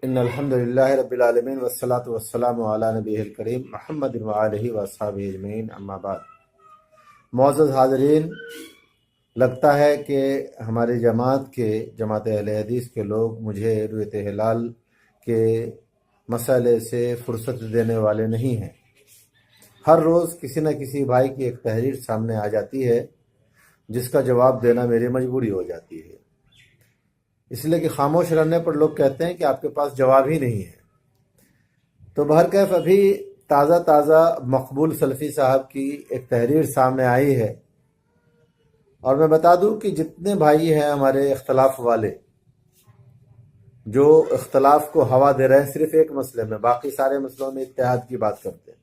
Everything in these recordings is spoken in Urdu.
ان الحمد للہ رب العالمین والصلاة والسلام علی نبیہ الکریم محمد وآلہ واصحابہ اجمعین، اما بعد۔ معزز حاضرین، لگتا ہے کہ ہماری جماعت اہل حدیث کے لوگ مجھے رؤیت ہلال کے مسئلے سے فرصت دینے والے نہیں ہیں۔ ہر روز کسی نہ کسی بھائی کی ایک تحریر سامنے آ جاتی ہے جس کا جواب دینا میری مجبوری ہو جاتی ہے، اس لیے کہ خاموش رہنے پر لوگ کہتے ہیں کہ آپ کے پاس جواب ہی نہیں ہے۔ تو بہرکیف ابھی تازہ مقبول سلفی صاحب کی ایک تحریر سامنے آئی ہے، اور میں بتا دوں کہ جتنے بھائی ہیں ہمارے اختلاف والے جو اختلاف کو ہوا دے رہے ہیں صرف ایک مسئلے میں، باقی سارے مسئلوں میں اتحاد کی بات کرتے ہیں،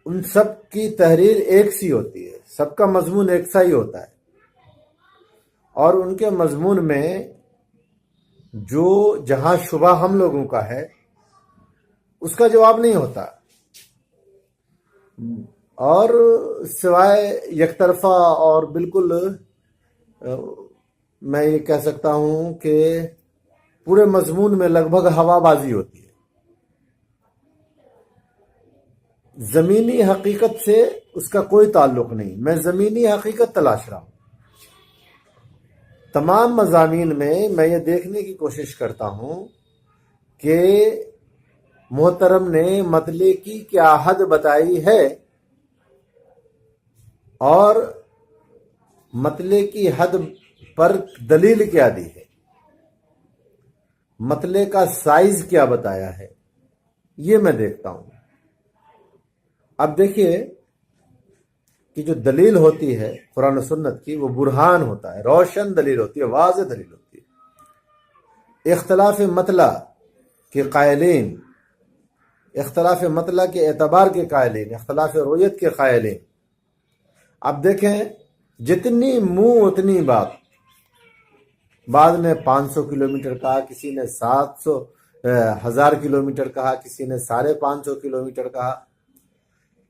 ان سب کی تحریر ایک سی ہوتی ہے، سب کا مضمون ایک سا ہی ہوتا ہے، اور ان کے مضمون میں جو جہاں شبہ ہم لوگوں کا ہے اس کا جواب نہیں ہوتا، اور سوائے یک طرفہ اور بالکل میں یہ کہہ سکتا ہوں کہ پورے مضمون میں لگ بھگ ہوا بازی ہوتی ہے۔ زمینی حقیقت سے اس کا کوئی تعلق نہیں، میں زمینی حقیقت تلاش رہا ہوں۔ تمام مضامین میں یہ دیکھنے کی کوشش کرتا ہوں کہ محترم نے مطلع کی کیا حد بتائی ہے اور مطلع کی حد پر دلیل کیا دی ہے، مطلع کا سائز کیا بتایا ہے، یہ میں دیکھتا ہوں۔ اب دیکھیے کہ جو دلیل ہوتی ہے قرآن و سنت کی، وہ برہان ہوتا ہے، روشن دلیل ہوتی ہے، واضح دلیل ہوتی ہے۔ اختلاف مطلع کے قائلین، اختلاف مطلع کے اعتبار کے قائلین، اختلاف رؤیت کے قائلین، اب دیکھیں جتنی منہ اتنی بات، بعض نے 500 کلومیٹر کہا، کسی نے 1000 کلومیٹر کہا، کسی نے 550 کلومیٹر کہا،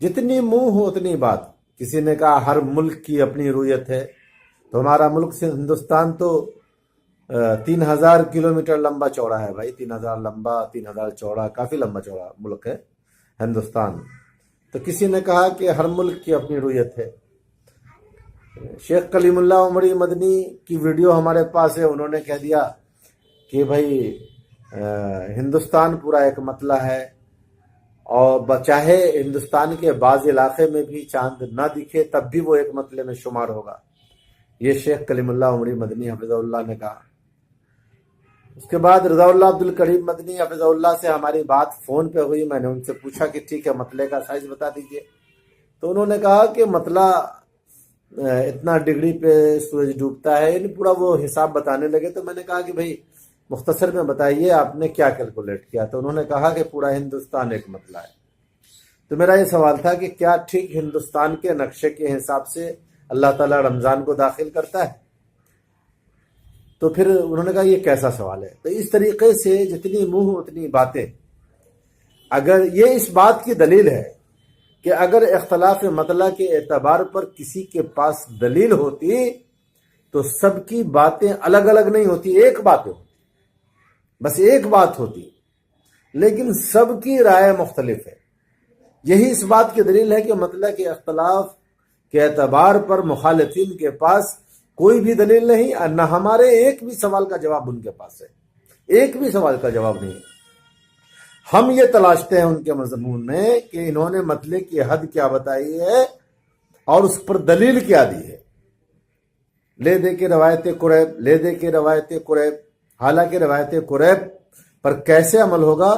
جتنی منہ ہو اتنی بات۔ کسی نے کہا ہر ملک کی اپنی رؤیت ہے، تو ہمارا ملک سے ہندوستان تو 3000 کلومیٹر لمبا چوڑا ہے بھائی، 3000 لمبا، 3000 چوڑا، کافی لمبا چوڑا ملک ہے ہندوستان۔ تو کسی نے کہا کہ ہر ملک کی اپنی رؤیت ہے۔ شیخ کلیم اللہ عمری مدنی کی ویڈیو ہمارے پاس ہے، انہوں نے کہہ دیا کہ بھائی ہندوستان پورا ایک مطلع ہے، اور چاہے ہندوستان کے بعض علاقے میں بھی چاند نہ دکھے تب بھی وہ ایک مطلع میں شمار ہوگا، یہ شیخ کلیم اللہ عمری مدنی حفظہ اللہ نے کہا۔ اس کے بعد رضا اللہ عبدالکریم مدنی حفظہ اللہ سے ہماری بات فون پہ ہوئی، میں نے ان سے پوچھا کہ ٹھیک ہے مطلع کا سائز بتا دیجئے، تو انہوں نے کہا کہ مطلع اتنا ڈگری پہ سورج ڈوبتا ہے، یعنی پورا وہ حساب بتانے لگے۔ تو میں نے کہا کہ بھائی مختصر میں بتائیے آپ نے کیا کیلکولیٹ کیا، تو انہوں نے کہا کہ پورا ہندوستان ایک مطلع ہے۔ تو میرا یہ سوال تھا کہ کیا ٹھیک ہندوستان کے نقشے کے حساب سے اللہ تعالیٰ رمضان کو داخل کرتا ہے؟ تو پھر انہوں نے کہا یہ کیسا سوال ہے؟ تو اس طریقے سے جتنی منہ اتنی باتیں، اگر یہ اس بات کی دلیل ہے کہ اگر اختلاف مطلع کے اعتبار پر کسی کے پاس دلیل ہوتی تو سب کی باتیں الگ الگ نہیں ہوتی، ایک بات ہوتی، بس ایک بات ہوتی، لیکن سب کی رائے مختلف ہے۔ یہی اس بات کی دلیل ہے کہ مطلع کے اختلاف کے اعتبار پر مخالفین کے پاس کوئی بھی دلیل نہیں، اور نہ ہمارے ایک بھی سوال کا جواب ان کے پاس ہے، ایک بھی سوال کا جواب نہیں ہے۔ ہم یہ تلاشتے ہیں ان کے مضمون میں کہ انہوں نے مطلع کی حد کیا بتائی ہے اور اس پر دلیل کیا دی ہے۔ لے دے کے روایت قریب، لے دے کے روایت قریب، حالانکہ روایت قریب پر کیسے عمل ہوگا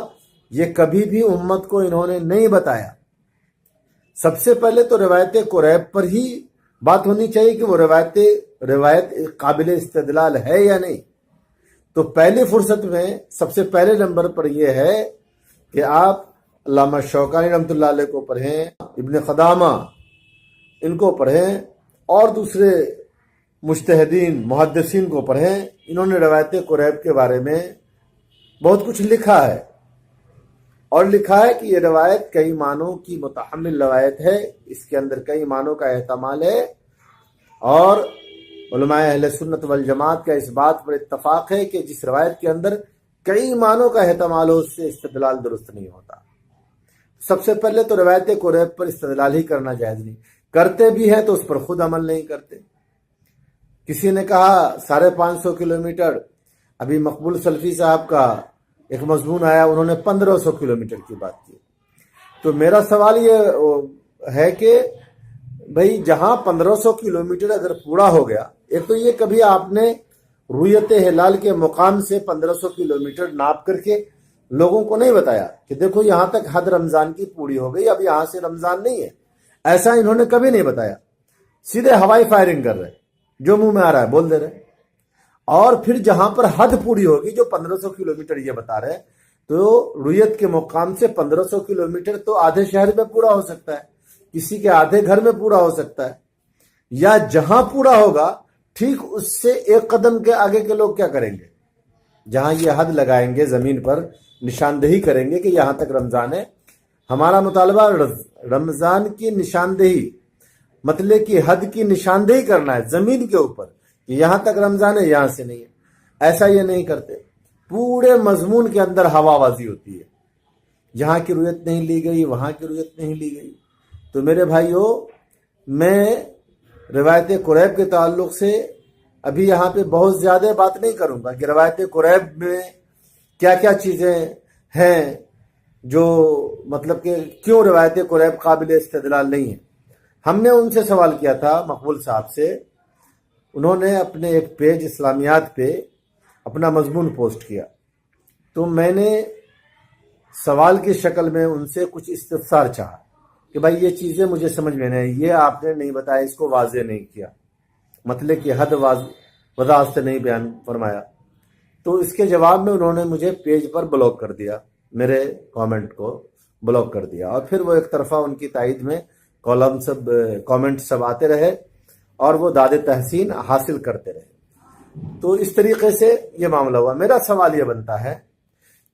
یہ کبھی بھی امت کو انہوں نے نہیں بتایا۔ سب سے پہلے تو روایت قریب پر ہی بات ہونی چاہیے کہ وہ روایت قابل استدلال ہے یا نہیں۔ تو پہلی فرصت میں سب سے پہلے نمبر پر یہ ہے کہ آپ علامہ شوکانی رحمۃ اللہ علیہ کو پڑھیں، ابن قدامہ ان کو پڑھیں، اور دوسرے مجتہدین محدثین کو پڑھیں۔ انہوں نے روایت قریب کے بارے میں بہت کچھ لکھا ہے، اور لکھا ہے کہ یہ روایت کئی معنوں کی متحمل روایت ہے، اس کے اندر کئی معنوں کا احتمال ہے، اور علماء اہل سنت والجماعت کا اس بات پر اتفاق ہے کہ جس روایت کے اندر کئی معنوں کا احتمال ہو اس سے استدلال درست نہیں ہوتا۔ سب سے پہلے تو روایت قریب پر استدلال ہی کرنا جائز نہیں، کرتے بھی ہے تو اس پر خود عمل نہیں کرتے۔ کسی نے کہا 550 کلومیٹر، ابھی مقبول سلفی صاحب کا ایک مضمون آیا، انہوں نے 1500 کلومیٹر کی بات کی۔ تو میرا سوال یہ ہے کہ بھئی جہاں 1500 کلومیٹر اگر پورا ہو گیا، ایک تو یہ کبھی آپ نے رویت ہلال کے مقام سے 1500 کلومیٹر ناپ کر کے لوگوں کو نہیں بتایا کہ دیکھو یہاں تک حد رمضان کی پوری ہو گئی، اب یہاں سے رمضان نہیں ہے، ایسا انہوں نے کبھی نہیں بتایا۔ سیدھے ہوائی فائرنگ کر رہے، جو منہ میں آ رہا ہے بول دے رہے، اور پھر جہاں پر حد پوری ہوگی جو 1500 کلومیٹر یہ بتا رہے ہیں، تو رویت کے مقام سے 1500 کلومیٹر تو آدھے شہر میں پورا ہو سکتا ہے، کسی کے آدھے گھر میں پورا ہو سکتا ہے، یا جہاں پورا ہوگا ٹھیک اس سے ایک قدم کے آگے کے لوگ کیا کریں گے؟ جہاں یہ حد لگائیں گے زمین پر، نشاندہی کریں گے کہ یہاں تک رمضان ہے۔ ہمارا مطالبہ رمضان کی نشاندہی، مطلب کی حد کی نشاندہی کرنا ہے زمین کے اوپر کہ یہاں تک رمضان ہے، یہاں سے نہیں ہے۔ ایسا یہ نہیں کرتے، پورے مضمون کے اندر ہوا بازی ہوتی ہے، جہاں کی رویت نہیں لی گئی وہاں کی رویت نہیں لی گئی۔ تو میرے بھائیوں، میں روایت قریب کے تعلق سے ابھی یہاں پہ بہت زیادہ بات نہیں کروں گا کہ روایت قریب میں کیا کیا چیزیں ہیں، جو مطلب کہ کیوں روایت قریب قابل استدلال نہیں ہے۔ ہم نے ان سے سوال کیا تھا مقبول صاحب سے، انہوں نے اپنے ایک پیج اسلامیات پہ اپنا مضمون پوسٹ کیا، تو میں نے سوال کی شکل میں ان سے کچھ استفسار چاہا کہ بھائی یہ چیزیں مجھے سمجھ میں نہیں، یہ آپ نے نہیں بتایا، اس کو واضح نہیں کیا، مطلب کہ حد وضاحت سے نہیں بیان فرمایا۔ تو اس کے جواب میں انہوں نے مجھے پیج پر بلاک کر دیا، میرے کامنٹ کو بلاک کر دیا، اور پھر وہ ایک طرفہ ان کی تائید میں کامنٹ سب آتے رہے اور وہ داد تحسین حاصل کرتے رہے۔ تو اس طریقے سے یہ معاملہ ہوا۔ میرا سوال یہ بنتا ہے،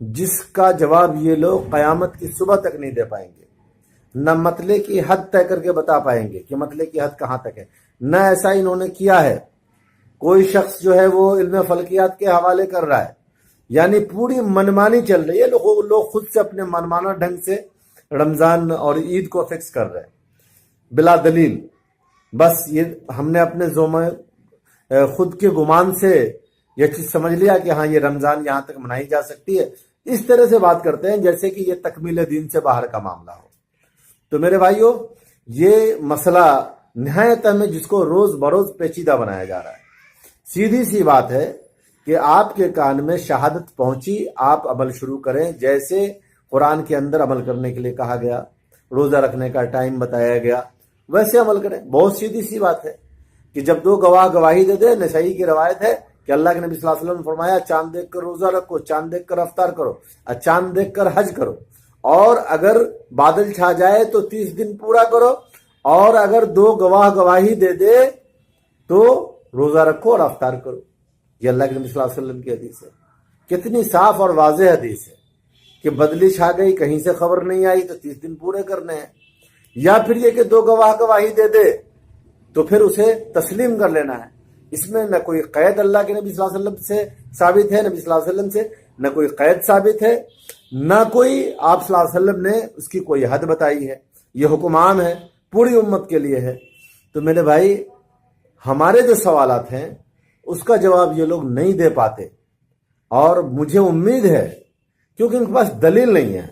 جس کا جواب یہ لوگ قیامت کی صبح تک نہیں دے پائیں گے، نہ مطلب کی حد طے کر کے بتا پائیں گے کہ مطلب کی حد کہاں تک ہے، نہ ایسا انہوں نے کیا ہے۔ کوئی شخص جو ہے وہ علم فلکیات کے حوالے کر رہا ہے، یعنی پوری منمانی چل رہی ہے، لوگ خود سے اپنے منمانہ ڈھنگ سے رمضان اور عید کو فکس کر رہے ہیں بلا دلیل۔ بس یہ ہم نے اپنے خود کے گمان سے یہ چیز سمجھ لیا کہ ہاں یہ رمضان یہاں تک منائی جا سکتی ہے، اس طرح سے بات کرتے ہیں جیسے کہ یہ تکمیل دین سے باہر کا معاملہ ہو۔ تو میرے بھائیوں، یہ مسئلہ نہایت میں جس کو روز بروز پیچیدہ بنایا جا رہا ہے۔ سیدھی سی بات ہے کہ آپ کے کان میں شہادت پہنچی، آپ عمل شروع کریں، جیسے قرآن کے اندر عمل کرنے کے لیے کہا گیا، روزہ رکھنے کا ٹائم بتایا گیا، ویسے عمل کریں۔ بہت سیدھی سی بات ہے کہ جب دو گواہ گواہی دے دے، نسائی کی روایت ہے کہ اللہ کے نبی صلی اللہ علیہ وسلم نے فرمایا چاند دیکھ کر روزہ رکھو، چاند دیکھ کر افطار کرو، چاند دیکھ کر حج کرو، اور اگر بادل چھا جائے تو 30 دن پورا کرو، اور اگر دو گواہ گواہی دے دے تو روزہ رکھو اور افطار کرو۔ یہ اللہ کے نبی صلی اللہ علیہ وسلم کی حدیث ہے۔ کتنی صاف اور واضح حدیث ہے کہ بدلی چھا گئی، کہیں سے خبر نہیں آئی تو 30 دن پورے کرنے ہیں۔ یا پھر یہ کہ دو گواہ گواہی دے دے تو پھر اسے تسلیم کر لینا ہے۔ اس میں نہ کوئی قید اللہ کے نبی صلی اللہ علیہ وسلم سے ثابت ہے، نبی صلی اللہ علیہ وسلم سے نہ کوئی قید ثابت ہے، نہ کوئی آپ صلی اللہ علیہ وسلم نے اس کی کوئی حد بتائی ہے۔ یہ حکم عام ہے، پوری امت کے لیے ہے۔ تو میرے بھائی، ہمارے جو سوالات ہیں اس کا جواب یہ لوگ نہیں دے پاتے، اور مجھے امید ہے کیونکہ ان کے پاس دلیل نہیں ہے،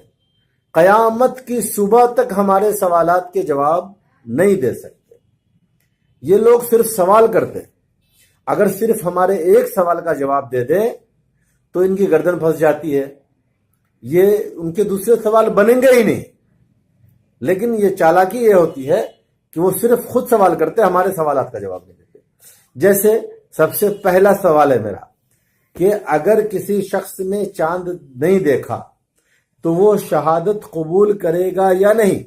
قیامت کی صبح تک ہمارے سوالات کے جواب نہیں دے سکتے۔ یہ لوگ صرف سوال کرتے، اگر صرف ہمارے ایک سوال کا جواب دے دیں تو ان کی گردن پھنس جاتی ہے، یہ ان کے دوسرے سوال بنیں گے ہی نہیں۔ لیکن یہ چالاکی یہ ہوتی ہے کہ وہ صرف خود سوال کرتے، ہمارے سوالات کا جواب نہیں دیتے۔ جیسے سب سے پہلا سوال ہے میرا کہ اگر کسی شخص نے چاند نہیں دیکھا تو وہ شہادت قبول کرے گا یا نہیں؟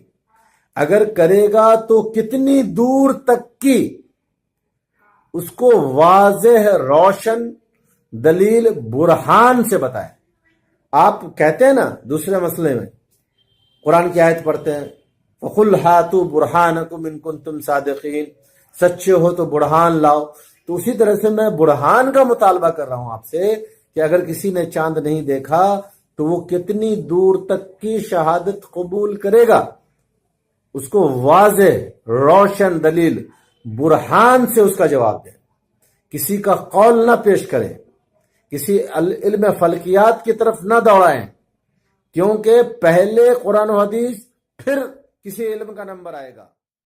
اگر کرے گا تو کتنی دور تک کی؟ اس کو واضح روشن دلیل برہان سے بتائیں۔ آپ کہتے ہیں نا دوسرے مسئلے میں قرآن کی آیت پڑھتے ہیں، فَقُلْ هَاتُوا بُرْحَانَكُمْ إِن كُنتُمْ صَادِقِينَ، سچے ہو تو برہان لاؤ۔ تو اسی طرح سے میں برہان کا مطالبہ کر رہا ہوں آپ سے کہ اگر کسی نے چاند نہیں دیکھا تو وہ کتنی دور تک کی شہادت قبول کرے گا؟ اس کو واضح روشن دلیل برہان سے اس کا جواب دیں، کسی کا قول نہ پیش کریں، کسی علم فلکیات کی طرف نہ دوڑائیں، کیونکہ پہلے قرآن و حدیث پھر کسی علم کا نمبر آئے گا۔